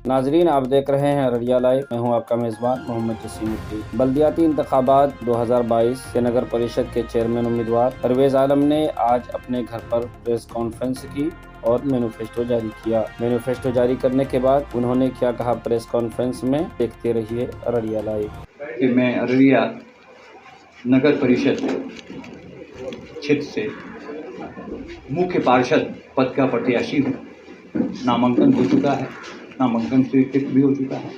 नाजरीन, आप देख रहे हैं अररिया लाइव। मैं हूं आपका मेज़बान मोहम्मद जसीमुद्दीन। बल्दियाती इंतखाबात 2022 के नगर परिषद के चेयरमैन उम्मीदवार परवेज आलम ने आज अपने घर पर प्रेस कॉन्फ्रेंस की और मैनिफेस्टो जारी किया। मैनिफेस्टो जारी करने के बाद उन्होंने क्या कहा प्रेस कॉन्फ्रेंस में, देखते रहिए अररिया लाइव। कि मैं अररिया नगर परिषद क्षेत्र से मुख्य पार्षद पद का प्रत्याशी हूँ। नामांकन हो चुका है, नामांकन स्वीकृत भी हो चुका है।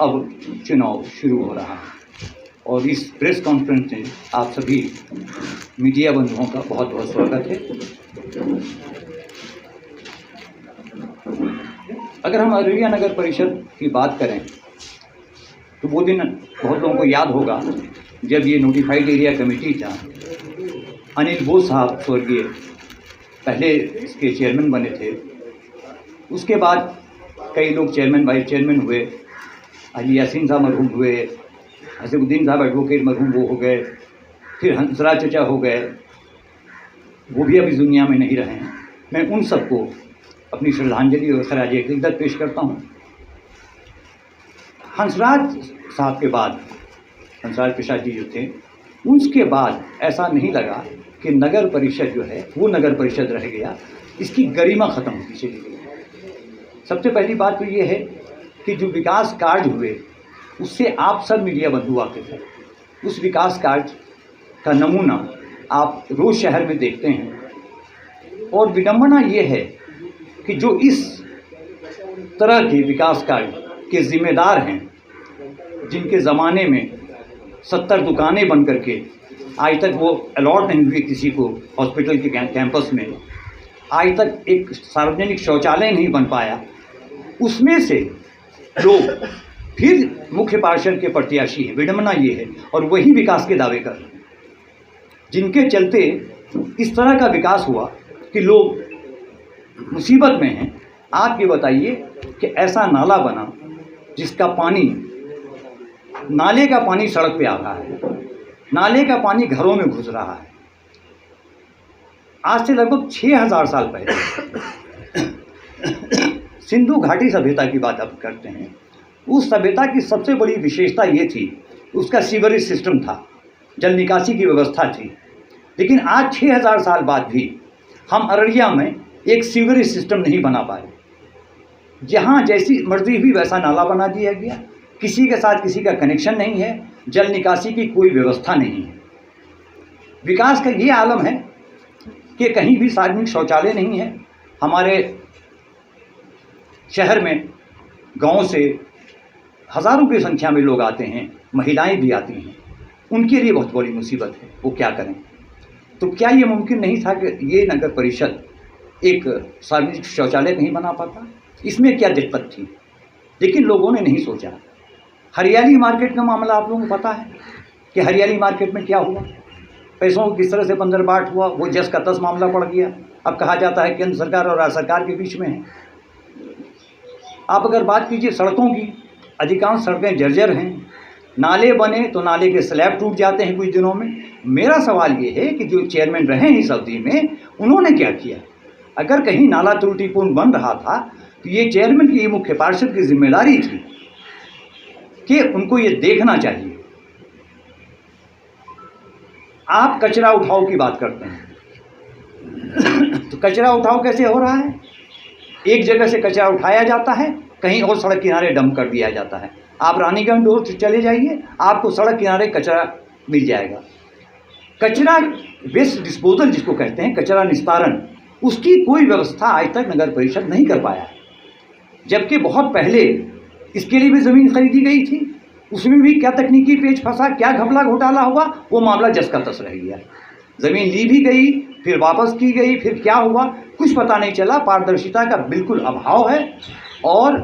अब चुनाव शुरू हो रहा है और इस प्रेस कॉन्फ्रेंस में आप सभी मीडिया बंधुओं का बहुत बहुत स्वागत है। अगर हम अररिया नगर परिषद की बात करें तो वो दिन बहुत लोगों को याद होगा जब ये नोटिफाइड एरिया कमेटी था। अनिल बोस साहब स्वर्गीय पहले इसके चेयरमैन बने थे। उसके बाद कई लोग चेयरमैन वाइस चेयरमैन हुए। अली यासीन साहब मरहूम हुए, हसीबुद्दीन साहब एडवोकेट मरहूम वो हो गए, फिर हंसराज चचा हो गए, वो भी अभी दुनिया में नहीं रहे हैं। मैं उन सबको अपनी श्रद्धांजलि और खराज अकीदत पेश करता हूँ। हंसराज साहब के बाद, हंसराज प्रसाद जी जो थे, उसके बाद ऐसा नहीं लगा कि नगर परिषद जो है वो नगर परिषद रह गया, इसकी गरिमा ख़त्म होती चली गई। सबसे पहली बात तो ये है कि जो विकास कार्य हुए उससे आप सब मीडिया बंधु वाकिफ हैं। उस विकास कार्य का नमूना आप रोज़ शहर में देखते हैं और विडंबना ये है कि जो इस तरह के विकास कार्य के जिम्मेदार हैं, जिनके ज़माने में 70 दुकानें बन करके आज तक वो अलॉट नहीं हुई किसी को हॉस्पिटल के कैंपस में, आज तक एक सार्वजनिक शौचालय नहीं बन पाया, उसमें से लोग फिर मुख्य पार्षद के प्रत्याशी हैं। विडंबना ये है और वही विकास के दावे कर रहे हैं, जिनके चलते इस तरह का विकास हुआ कि लोग मुसीबत में हैं। आप ये बताइए कि ऐसा नाला बना जिसका पानी, नाले का पानी सड़क पे आ रहा है, नाले का पानी घरों में घुस रहा है। आज से लगभग 6000 साल पहले सिंधु घाटी सभ्यता की बात अब करते हैं। उस सभ्यता की सबसे बड़ी विशेषता ये थी, उसका सीवरेज सिस्टम था, जल निकासी की व्यवस्था थी। लेकिन आज 6000 साल बाद भी हम अररिया में एक सीवरेज सिस्टम नहीं बना पाए। जहाँ जैसी मर्जी हुई वैसा नाला बना दिया गया, किसी के साथ किसी का कनेक्शन नहीं है, जल निकासी की कोई व्यवस्था नहीं है। विकास का ये आलम है कि कहीं भी सार्वजनिक शौचालय नहीं है। हमारे शहर में गांव से हज़ारों की संख्या में लोग आते हैं, महिलाएं भी आती हैं, उनके लिए बहुत बड़ी मुसीबत है। वो क्या करें? तो क्या ये मुमकिन नहीं था कि ये नगर परिषद एक सार्वजनिक शौचालय नहीं बना पाता? इसमें क्या दिक्कत थी? लेकिन लोगों ने नहीं सोचा। हरियाली मार्केट का मामला आप लोगों को पता है कि हरियाली मार्केट में क्या हुआ, पैसों को किस तरह से बंदरबाट हुआ। वो जस का तस मामला पड़ गया। अब कहा जाता है केंद्र सरकार और राज्य सरकार के बीच में है। आप अगर बात कीजिए सड़कों की, अधिकांश सड़कें जर्जर हैं। नाले बने तो नाले के स्लैब टूट जाते हैं कुछ दिनों में। मेरा सवाल ये है कि जो चेयरमैन रहे इस अवधि में, उन्होंने क्या किया? अगर कहीं नाला त्रुटिपूर्ण बन रहा था तो ये चेयरमैन की, ये मुख्य पार्षद की जिम्मेदारी थी कि उनको ये देखना चाहिए। आप कचरा उठाओ की बात करते हैं तो कचरा उठाओ कैसे हो रहा है? एक जगह से कचरा उठाया जाता है, कहीं और सड़क किनारे डंप कर दिया जाता है। आप रानीगंज रोड चले जाइए, आपको सड़क किनारे कचरा मिल जाएगा। कचरा वेस्ट डिस्पोजल जिसको कहते हैं, कचरा निस्तारण, उसकी कोई व्यवस्था आज तक नगर परिषद नहीं कर पाया है। जबकि बहुत पहले इसके लिए भी ज़मीन खरीदी गई थी, उसमें भी क्या तकनीकी पेच फंसा, क्या घपला घोटाला हुआ, वो मामला जस का तस रह गया। ज़मीन ली भी गई, फिर वापस की गई, फिर क्या हुआ कुछ पता नहीं चला। पारदर्शिता का बिल्कुल अभाव है और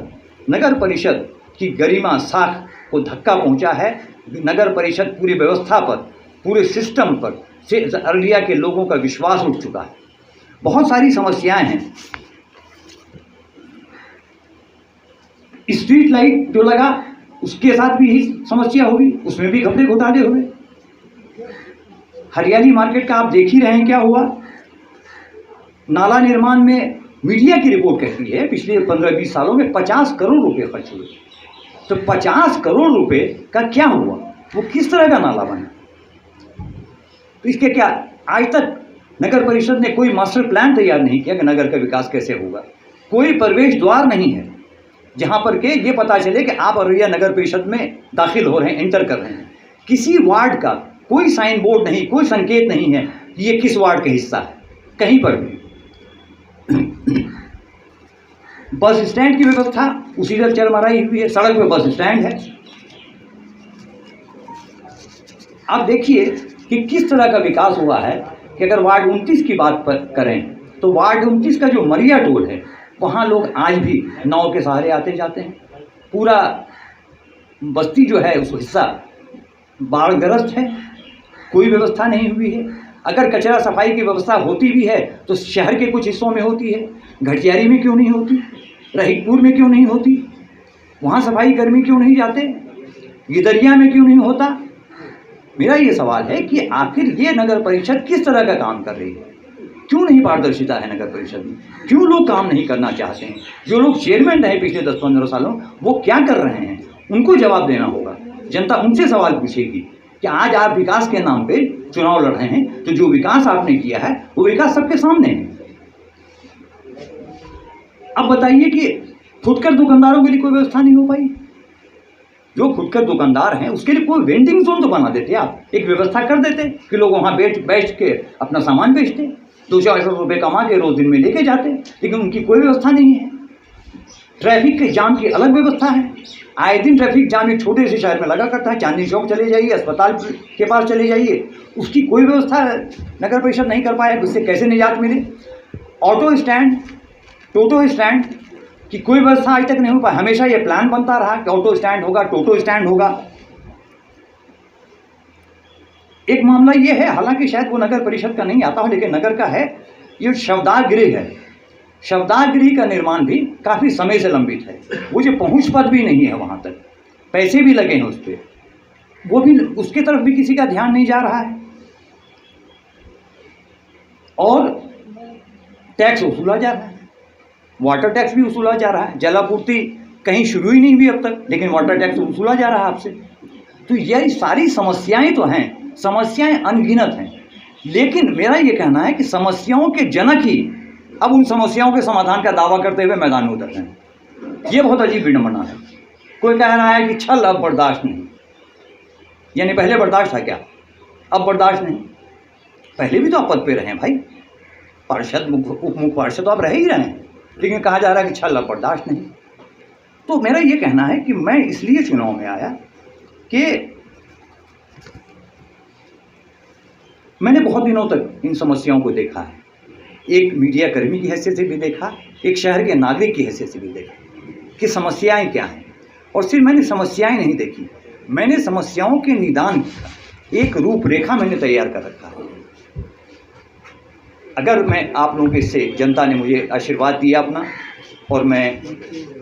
नगर परिषद की गरिमा साख को धक्का पहुंचा है। नगर परिषद पूरी व्यवस्था पर, पूरे सिस्टम पर से अररिया के लोगों का विश्वास उठ चुका है। बहुत सारी समस्याएं हैं। स्ट्रीट लाइट जो लगा उसके साथ भी ही समस्या होगी, उसमें भी घपले घोटाले हुए। हरियाली मार्केट का आप देख ही रहे हैं क्या हुआ। नाला निर्माण में मीडिया की रिपोर्ट कहती है पिछले 15-20 सालों में 50 करोड़ रुपए खर्च हुए। तो 50 करोड़ रुपए का क्या हुआ, वो किस तरह का नाला बना? तो इसके क्या आज तक नगर परिषद ने कोई मास्टर प्लान तैयार नहीं किया कि नगर का विकास कैसे होगा। कोई प्रवेश द्वार नहीं है जहां पर के ये पता चले कि आप औरैया नगर परिषद में दाखिल हो रहे हैं, एंटर कर रहे हैं। किसी वार्ड का कोई साइन बोर्ड नहीं, कोई संकेत नहीं है कि ये किस वार्ड का हिस्सा है, कहीं पर भी। बस स्टैंड की व्यवस्था उसी तरह चरमराई हुई है, सड़क पे बस स्टैंड है। आप देखिए कि किस तरह का विकास हुआ है कि अगर वार्ड 29 की बात पर करें तो वार्ड 29 का जो मरिया टोल है वहाँ लोग आज भी नाव के सहारे आते जाते हैं। पूरा बस्ती जो है उस हिस्सा बाढ़ग्रस्त है, कोई व्यवस्था नहीं हुई है। अगर कचरा सफाई की व्यवस्था होती भी है तो शहर के कुछ हिस्सों में होती है, घटियारी में क्यों नहीं होती, रहीकपुर में क्यों नहीं होती, वहाँ सफाई कर्मी क्यों नहीं जाते, गिदरिया में क्यों नहीं होता। मेरा ये सवाल है कि आखिर ये नगर परिषद किस तरह का काम कर रही है, क्यों नहीं पारदर्शिता है नगर परिषद में, क्यों लोग काम नहीं करना चाहते हैं। जो लोग चेयरमैन रहे पिछले 10-15 सालों वो क्या कर रहे हैं, उनको जवाब देना होगा। जनता उनसे सवाल पूछेगी कि आज आप विकास के नाम पे चुनाव लड़ रहे हैं, तो जो विकास आपने किया है वो विकास सबके सामने है। अब बताइए कि फुटकर दुकानदारों के लिए कोई व्यवस्था नहीं हो पाई। जो फुटकर दुकानदार हैं उसके लिए कोई वेंडिंग जोन तो बना देते, आप एक व्यवस्था कर देते कि लोग वहाँ बैठ के अपना सामान बेचते, 200-250 रुपये कमा के रोज दिन में लेके जाते, लेकिन उनकी कोई व्यवस्था नहीं है। ट्रैफिक के जाम की अलग व्यवस्था है, आए दिन ट्रैफिक जाम एक छोटे से शहर में लगा करता है। चांदनी चौक चले जाइए, अस्पताल के पास चले जाइए, उसकी कोई व्यवस्था नगर परिषद नहीं कर पाया। उससे कैसे निजात मिले। ऑटो स्टैंड, टोटो स्टैंड की कोई व्यवस्था आज तक नहीं हो पाई। हमेशा ये प्लान बनता रहा कि ऑटो स्टैंड होगा, टोटो स्टैंड होगा। एक मामला ये है, हालांकि शायद वो नगर परिषद का नहीं आता हो, लेकिन नगर का है, ये शवदाह गृह है। शवदाह गृह का निर्माण भी काफ़ी समय से लंबित है। वो जो पहुंच पद भी नहीं है वहाँ तक, पैसे भी लगे हैं उस पर, वो भी उसके तरफ भी किसी का ध्यान नहीं जा रहा है। और टैक्स वसूला जा रहा है, वाटर टैक्स भी वसूला जा रहा है। जलापूर्ति कहीं शुरू ही नहीं हुई अब तक, लेकिन वाटर टैक्स वसूला जा रहा है आपसे। तो यह सारी समस्याएं तो हैं, समस्याएं अनगिनत हैं, लेकिन मेरा ये कहना है कि समस्याओं के जनक ही अब उन समस्याओं के समाधान का दावा करते हुए मैदान में उतर रहे हैं। ये बहुत अजीब विडंबना है। कोई कह रहा है कि छल अब बर्दाश्त नहीं, यानी पहले बर्दाश्त था क्या, अब बर्दाश्त नहीं। पहले भी तो आप पद पे रहे हैं भाई, पार्षद, उप मुख्य पार्षद तो आप रह ही रहे हैं, लेकिन कहा जा रहा है कि छल अब बर्दाश्त नहीं। तो मेरा ये कहना है कि मैं इसलिए चुनाव में आया कि मैंने बहुत दिनों तक इन समस्याओं को देखा है, एक मीडिया कर्मी की हैसियत से भी देखा, एक शहर के नागरिक की हैसियत से भी देखा कि समस्याएं क्या हैं। और सिर्फ मैंने समस्याएं नहीं देखी, मैंने समस्याओं के निदान का एक रूपरेखा मैंने तैयार कर रखा है। अगर मैं आप लोगों के से जनता ने मुझे आशीर्वाद दिया अपना और मैं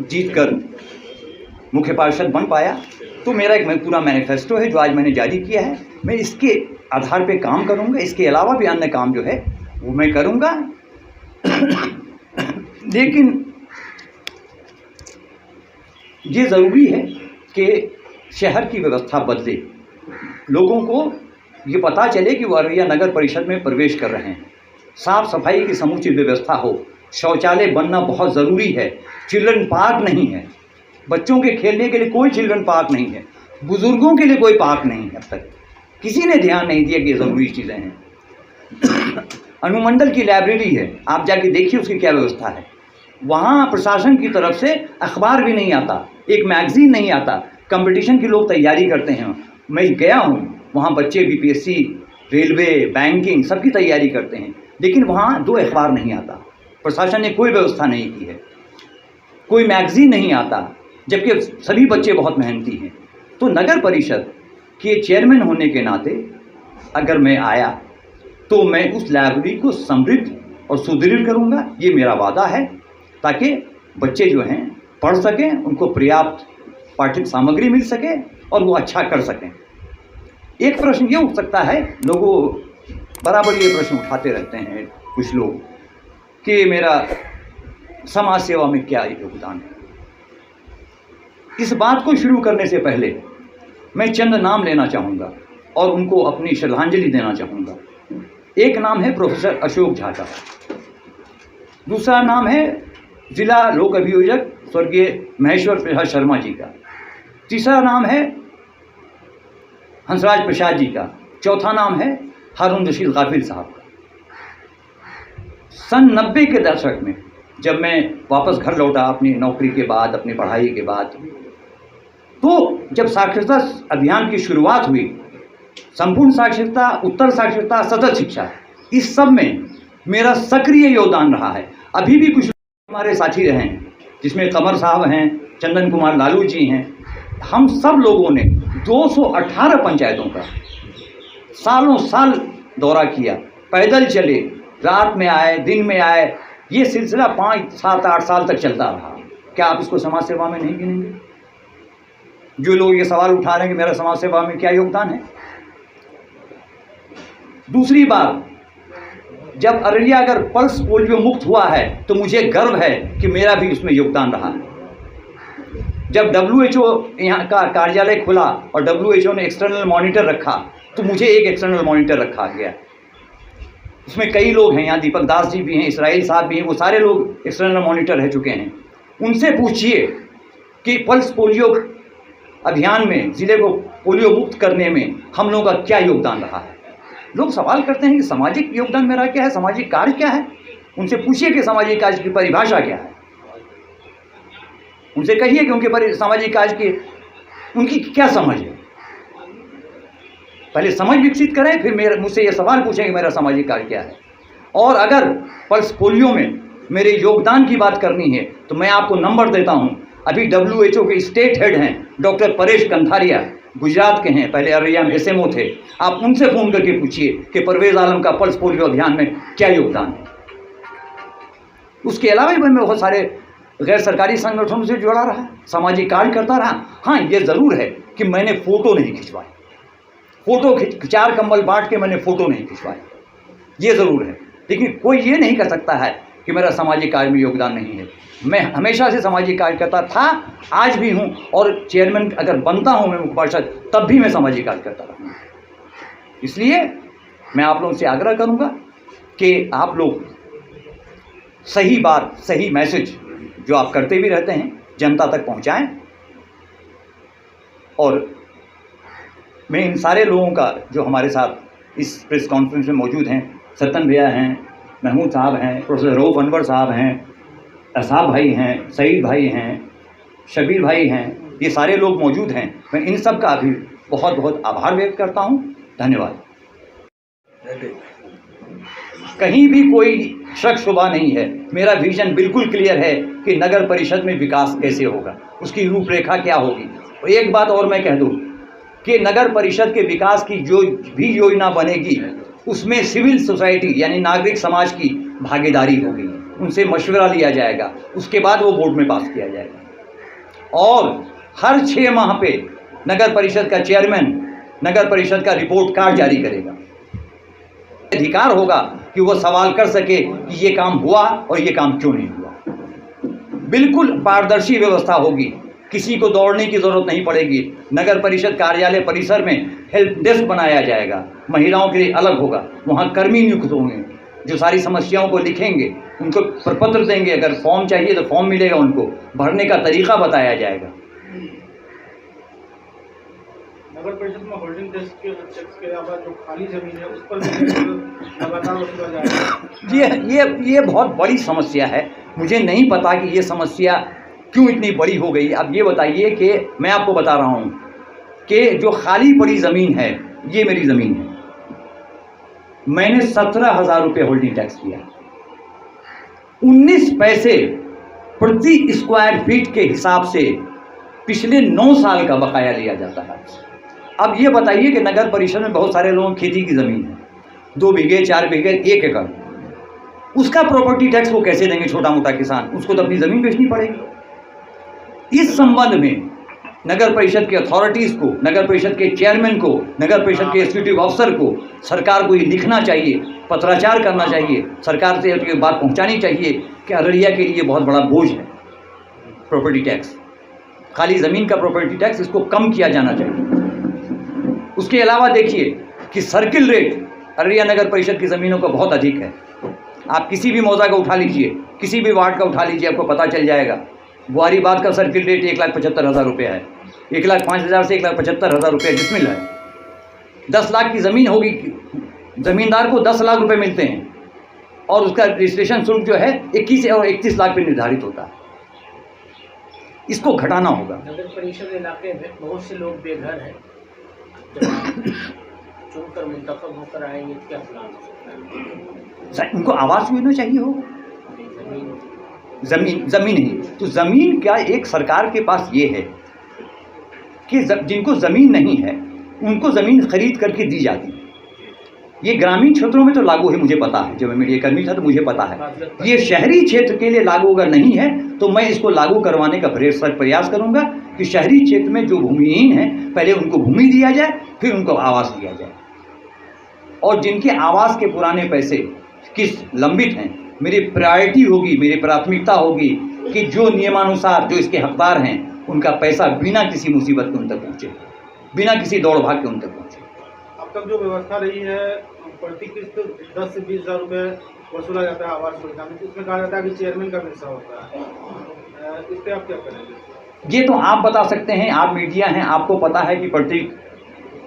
जीतकर मुख्य पार्षद बन पाया, तो मेरा एक पूरा मैनिफेस्टो है जो आज मैंने जारी किया है। मैं इसके आधार पे काम करूंगा, इसके अलावा भी अन्य काम जो है वो मैं करूंगा। लेकिन ये ज़रूरी है कि शहर की व्यवस्था बदले, लोगों को ये पता चले कि वो औरैया नगर परिषद में प्रवेश कर रहे हैं, साफ सफाई की समुचित व्यवस्था हो, शौचालय बनना बहुत ज़रूरी है, चिल्ड्रन पार्क नहीं है, बच्चों के खेलने के लिए कोई चिल्ड्रन पार्क नहीं है, बुज़ुर्गों के लिए कोई पार्क नहीं है। अब तक किसी ने ध्यान नहीं दिया कि ये ज़रूरी चीज़ें हैं। अनुमंडल की लाइब्रेरी है, आप जाके देखिए उसकी क्या व्यवस्था है। वहाँ प्रशासन की तरफ से अखबार भी नहीं आता, एक मैगज़ीन नहीं आता, कंपटीशन की लोग तैयारी करते हैं। मैं गया हूँ, वहाँ बच्चे बीपीएससी, रेलवे, बैंकिंग सबकी तैयारी करते हैं, लेकिन वहाँ 2 अखबार नहीं आता। प्रशासन ने कोई व्यवस्था नहीं की है, कोई मैगज़ीन नहीं आता, जबकि सभी बच्चे बहुत मेहनती हैं। तो नगर परिषद के चेयरमैन होने के नाते अगर मैं आया तो मैं उस लाइब्रेरी को समृद्ध और सुदृढ़ करूंगा, ये मेरा वादा है, ताकि बच्चे जो हैं पढ़ सकें, उनको पर्याप्त पाठ्य सामग्री मिल सके और वो अच्छा कर सकें। एक प्रश्न ये उठ सकता है, लोगों बराबर ये प्रश्न उठाते रहते हैं कुछ लोग कि मेरा समाज सेवा में क्या योगदान है। इस बात को शुरू करने से पहले मैं चंद नाम लेना चाहूँगा और उनको अपनी श्रद्धांजलि देना चाहूँगा। एक नाम है प्रोफेसर अशोक झा का, दूसरा नाम है जिला लोक अभियोजक स्वर्गीय महेश्वर प्रसाद शर्मा जी का, तीसरा नाम है हंसराज प्रसाद जी का, चौथा नाम है हारून रशीद गाफिल साहब का। सन 90 के दशक में जब मैं वापस घर लौटा अपनी नौकरी के बाद, अपनी पढ़ाई के बाद, तो जब साक्षरता अभियान की शुरुआत हुई, संपूर्ण साक्षरता, उत्तर साक्षरता, सतत शिक्षा, इस सब में मेरा सक्रिय योगदान रहा है। अभी भी कुछ हमारे साथी रहे हैं, जिसमें कमर साहब हैं, चंदन कुमार लालू जी हैं। हम सब लोगों ने 218 पंचायतों का सालों साल दौरा किया, पैदल चले, रात में आए, दिन में आए। ये सिलसिला 5, 7, 8 साल तक चलता रहा। क्या आप इसको समाज सेवा में नहीं गिनेंगे? जो लोग ये सवाल उठा रहे हैं कि मेरा समाज सेवा में क्या योगदान है। दूसरी बात, जब अररिया अगर पल्स पोलियो मुक्त हुआ है तो मुझे गर्व है कि मेरा भी उसमें योगदान रहा है। जब WHO यहाँ का कार्यालय खुला और WHO ने एक्सटर्नल मॉनिटर रखा तो मुझे एक एक्सटर्नल मॉनिटर रखा गया। उसमें कई लोग हैं, यहाँ दीपक दास जी भी हैं, इसराइल साहब भी हैं, वो सारे लोग एक्सटर्नल मॉनिटर रह चुके हैं। उनसे पूछिए कि पल्स पोलियो अभियान में, ज़िले को पोलियो मुक्त करने में हम लोगों का क्या योगदान रहा है। लोग सवाल करते हैं कि सामाजिक योगदान मेरा क्या है, सामाजिक कार्य क्या है। उनसे पूछिए कि सामाजिक कार्य की परिभाषा क्या है। उनसे कहिए कि उनके सामाजिक कार्य की उनकी क्या समझ है। पहले समझ विकसित करें, फिर मुझसे ये सवाल पूछें कि मेरा सामाजिक कार्य क्या है। और अगर पल्स पोलियो में मेरे योगदान की बात करनी है तो मैं आपको नंबर देता हूँ। अभी WHO के स्टेट हेड हैं डॉक्टर परेश कंथारिया, गुजरात के हैं, पहले अररिया में SMO थे। आप उनसे फ़ोन करके पूछिए कि परवेज़ आलम का पल्स पोलियो अभियान में क्या योगदान है। उसके अलावा भी मैं बहुत सारे गैर सरकारी संगठनों से जुड़ा रहा, सामाजिक कार्य करता रहा। हाँ, ये ज़रूर है कि मैंने फ़ोटो नहीं खिंचवाए, फ़ोटो 4 कंबल बांट के मैंने फ़ोटो नहीं खिंचवाए, ये ज़रूर है। लेकिन कोई ये नहीं कर सकता है कि मेरा सामाजिक कार्य में योगदान नहीं है। मैं हमेशा से सामाजिक कार्य करता था, आज भी हूँ, और चेयरमैन अगर बनता हूँ मैं मुख्य पार्षद, तब भी मैं सामाजिक कार्य करता रहूँगा। इसलिए मैं आप लोगों से आग्रह करूँगा कि आप लोग सही बात, सही मैसेज जो आप करते भी रहते हैं जनता तक पहुँचाएँ। और मैं इन सारे लोगों का जो हमारे साथ इस प्रेस कॉन्फ्रेंस में मौजूद हैं, सतन भैया हैं, महमूद साहब हैं, प्रोफेसर रऊफ अनवर साहब हैं, असाब भाई हैं, सईद भाई हैं, शबीर भाई हैं, ये सारे लोग मौजूद हैं। मैं इन सब का भी बहुत बहुत आभार व्यक्त करता हूँ। धन्यवाद। कहीं भी कोई शक शुबा नहीं है, मेरा विजन बिल्कुल क्लियर है कि नगर परिषद में विकास कैसे होगा, उसकी रूपरेखा क्या होगी। और एक बात और मैं कह दूँ कि नगर परिषद के विकास की जो भी योजना बनेगी उसमें सिविल सोसाइटी यानी नागरिक समाज की भागीदारी होगी, उनसे मशवरा लिया जाएगा, उसके बाद वो बोर्ड में पास किया जाएगा। और हर 6 माह पे नगर परिषद का चेयरमैन नगर परिषद का रिपोर्ट कार्ड जारी करेगा। अधिकार होगा कि वो सवाल कर सके कि ये काम हुआ और ये काम क्यों नहीं हुआ। बिल्कुल पारदर्शी व्यवस्था होगी, किसी को दौड़ने की ज़रूरत नहीं पड़ेगी। नगर परिषद कार्यालय परिसर में हेल्प डेस्क बनाया जाएगा, महिलाओं के लिए अलग होगा, वहाँ कर्मी नियुक्त होंगे जो सारी समस्याओं को लिखेंगे, उनको प्रपत्र देंगे, अगर फॉर्म चाहिए तो फॉर्म मिलेगा, उनको भरने का तरीका बताया जाएगा। नगर परिषद में होल्डिंग टैक्स के अलावा जो खाली जमीन है उस पर भी लगातार वसूला जाएगा। ये बहुत बड़ी समस्या है। मुझे नहीं पता कि ये समस्या क्यों इतनी बड़ी हो गई। अब ये बताइए कि मैं आपको बता रहा हूँ कि जो खाली पड़ी ज़मीन है ये मेरी ज़मीन है। मैंने 17,000 रुपये होल्डिंग टैक्स किया, 19 पैसे प्रति स्क्वायर फीट के हिसाब से पिछले 9 साल का बकाया लिया जाता है। अब ये बताइए कि नगर परिषद में बहुत सारे लोगों की खेती की ज़मीन है, 2 बीघे, 4 बीघे, 1 एकड़, उसका प्रॉपर्टी टैक्स वो कैसे देंगे छोटा मोटा किसान? उसको तो अपनी ज़मीन बेचनी पड़ेगी। इस संबंध में नगर परिषद के अथॉरिटीज़ को, नगर परिषद के चेयरमैन को, नगर परिषद के एग्जीक्यूटिव अफसर को, सरकार को ये लिखना चाहिए, पत्राचार करना चाहिए, सरकार से ये बात पहुंचानी चाहिए कि अररिया के लिए बहुत बड़ा बोझ है प्रॉपर्टी टैक्स, खाली ज़मीन का प्रॉपर्टी टैक्स, इसको कम किया जाना चाहिए। उसके अलावा देखिए कि सर्किल रेट अररिया नगर परिषद की ज़मीनों का बहुत अधिक है। आप किसी भी मौजा का उठा लीजिए, किसी भी वार्ड का उठा लीजिए, आपको पता चल जाएगा। ग्वारीबाद का सर्किल रेट 1,75,000 रुपये है, 1,05,000 से 1,75,000 रुपये डिसमिल है। 10 लाख की ज़मीन होगी, ज़मींदार को 10 लाख रुपए मिलते हैं और उसका रजिस्ट्रेशन शुल्क जो है 21 और 31 लाख पे निर्धारित होता है। इसको घटाना होगा। नगर परिषद इलाके में बहुत से लोग बेघर हैं, चुनकर मुंतखब होकर आएंगे, क्या प्लान हो सकता है? उनको आवास योजना चाहिए होगा। ज़मीन ही तो ज़मीन क्या एक सरकार के पास ये है कि जिनको ज़मीन नहीं है उनको ज़मीन खरीद करके दी जाती है। ये ग्रामीण क्षेत्रों में तो लागू है, मुझे पता है, जब मैं मीडिया कर्मी था तो मुझे पता है। ये शहरी क्षेत्र के लिए लागू अगर नहीं है तो मैं इसको लागू करवाने का प्रयास करूंगा कि शहरी क्षेत्र में जो भूमिहीन है पहले उनको भूमि दिया जाए, फिर उनको आवास दिया जाए। और जिनके आवास के पुराने पैसे किस लंबित हैं, मेरी प्रायोरिटी होगी, मेरी प्राथमिकता होगी कि जो नियमानुसार जो इसके हकदार हैं उनका पैसा बिना किसी मुसीबत के उन तक पहुँचे, बिना किसी दौड़ भाग के उन तक पहुँचे। अब तक जो व्यवस्था रही है, प्रति किस्त 10 से 20 हज़ार रुपये वसूला जाता है आवास योजना में, उसमें कहा जाता है कि चेयरमैन का हिस्सा होता है, इस पर आप क्या करेंगे? ये तो आप बता सकते हैं, आप मीडिया हैं, आपको पता है कि प्रति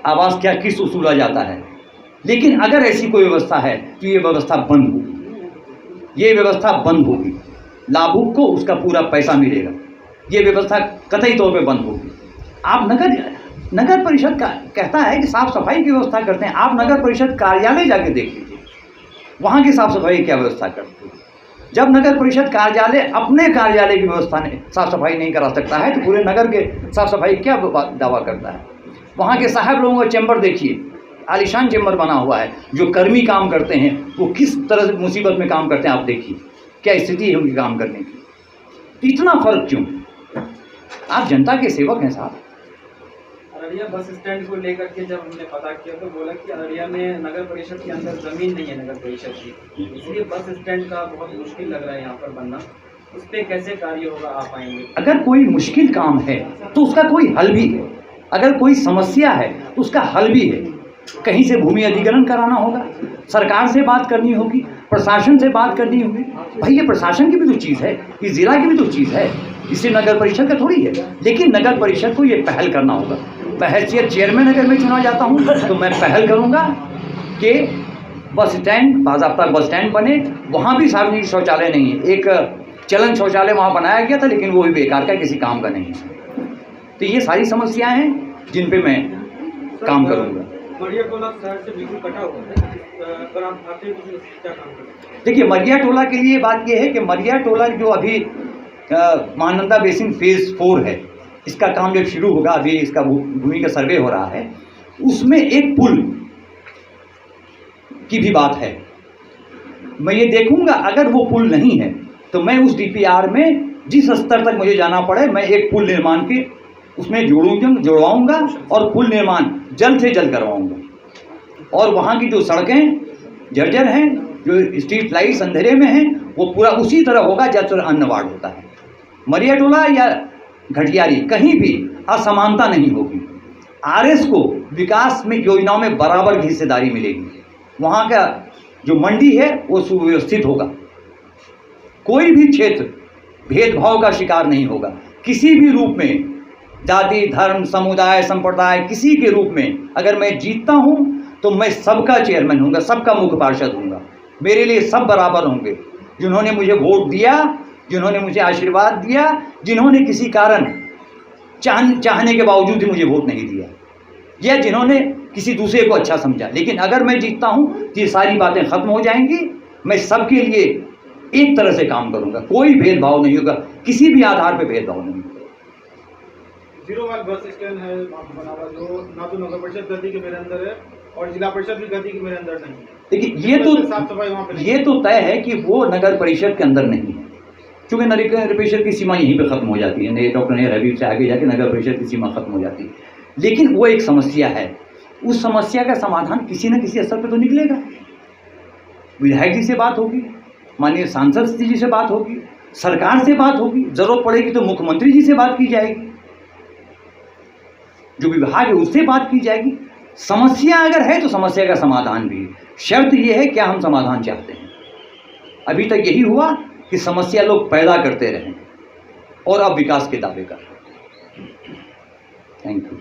आवास क्या किस्त वसूला जाता है। लेकिन अगर ऐसी कोई व्यवस्था है तो ये व्यवस्था बंद होगी, ये व्यवस्था बंद होगी, लाभुक को उसका पूरा पैसा मिलेगा, ये व्यवस्था कतई तौर पे बंद होगी। आप नगर परिषद का कहता है कि साफ सफाई की व्यवस्था करते हैं, आप नगर परिषद कार्यालय जाके देख लीजिए, वहाँ की साफ सफाई क्या व्यवस्था करते हैं। जब नगर परिषद कार्यालय अपने कार्यालय की व्यवस्था नहीं, साफ सफाई नहीं करा सकता है तो पूरे नगर के साफ सफाई क्या दावा करता है। वहाँ के साहब लोगों का चैम्बर देखिए, आलिशान चैम्बर बना हुआ है, जो कर्मी काम करते हैं वो किस तरह से मुसीबत में काम करते हैं, आप देखिए क्या स्थिति है उनके काम करने की। इतना फर्क क्यों? आप जनता के सेवक हैं साहब। अररिया बस स्टैंड को लेकर के जब हमने पता किया तो बोला कि अररिया में नगर परिषद के अंदर ज़मीन नहीं है नगर परिषद की, इसलिए बस स्टैंड का बहुत मुश्किल लग रहा है यहाँ पर बनना। उस पर कैसे कार्य होगा, आप आएंगे? अगर कोई मुश्किल काम है तो उसका कोई हल भी है, अगर कोई समस्या है तो उसका हल भी है। कहीं से भूमि अधिग्रहण कराना होगा, सरकार से बात करनी होगी, प्रशासन से बात करनी होगी। भाई ये प्रशासन की भी तो चीज़ है, ये ज़िला की भी तो चीज़ है, इससे नगर परिषद का थोड़ी है। लेकिन नगर परिषद को ये पहल करना होगा। बहैसियत चेयरमैन अगर मैं चुना जाता हूँ तो मैं पहल करूँगा कि बस स्टैंड, बाज़ाब्ता बस स्टैंड बने, वहाँ भी सार्वजनिक शौचालय नहीं है। एक चलन शौचालय वहाँ बनाया गया था लेकिन वो भी बेकार का, किसी काम का नहीं है। तो ये सारी समस्याएँ हैं जिन पर मैं काम करूँगा। मरिया टोला शहर से बिल्कुल कटा हुआ है, अगर आप आते हैं तो क्या काम करेंगे? देखिए मरिया टोला के लिए बात यह है कि मरिया टोला जो अभी महानंदा बेसिन फेज़ 4 है, इसका काम जब शुरू होगा, अभी इसका भूमि का सर्वे हो रहा है, उसमें एक पुल की भी बात है। मैं ये देखूंगा अगर वो पुल नहीं है तो मैं उस डीपीआर में जिस स्तर तक मुझे जाना पड़े मैं एक पुल निर्माण के उसमें जुड़वाऊंगा और पुल निर्माण जल्द से जल्द करवाऊंगा। और वहाँ की जो सड़कें जर्जर हैं, जो स्ट्रीट लाइट्स अंधेरे में हैं, वो पूरा उसी तरह होगा जैसे अन्य वार्ड होता है। मरिया टोला या घटियारी कहीं भी असमानता नहीं होगी। आरएस को विकास में योजनाओं में बराबर की हिस्सेदारी मिलेगी। वहाँ का जो मंडी है वो सुव्यवस्थित होगा, कोई भी क्षेत्र भेदभाव का शिकार नहीं होगा। किसी भी रूप में, जाति, धर्म, समुदाय, संप्रदाय, किसी के रूप में अगर मैं जीतता हूँ तो मैं सबका चेयरमैन हूँगा, सबका मुख्य पार्षद हूँगा। मेरे लिए सब बराबर होंगे। जिन्होंने मुझे वोट दिया, जिन्होंने मुझे आशीर्वाद दिया, जिन्होंने किसी कारण चाहने के बावजूद भी मुझे वोट नहीं दिया, या जिन्होंने किसी दूसरे को अच्छा समझा, लेकिन अगर मैं जीतता हूं तो ये सारी बातें खत्म हो जाएंगी। मैं सबके लिए एक तरह से काम करूंगा, कोई भेदभाव नहीं होगा, किसी भी आधार पर भेदभाव नहीं होगा। 0 माइल बस स्टैंड है बना हुआ, जो ना तो नगर परिषद गद्दी के मेरे अंदर है और जिला परिषद भी गद्दी के मेरे अंदर नहीं है। देखिए ये तो तय है कि वो नगर परिषद के अंदर नहीं है, क्योंकि नगर परिषद की सीमा यहीं पे खत्म हो जाती है। डॉक्टर नेहर हबीब से आगे जाके नगर परिषद की सीमा खत्म हो जाती है। लेकिन वो एक समस्या है, उस समस्या का समाधान किसी न किसी स्तर पर तो निकलेगा। विधायक जी से बात होगी, माननीय सांसद जी से बात होगी, सरकार से बात होगी, जरूरत पड़ेगी तो मुख्यमंत्री जी से बात की जाएगी, जो विभाग है उससे बात की जाएगी। समस्या अगर है तो समस्या का समाधान भी है। शर्त यह है क्या हम समाधान चाहते हैं। अभी तक यही हुआ कि समस्या लोग पैदा करते रहे और अब विकास के दावे कर रहे हैं। Thank you.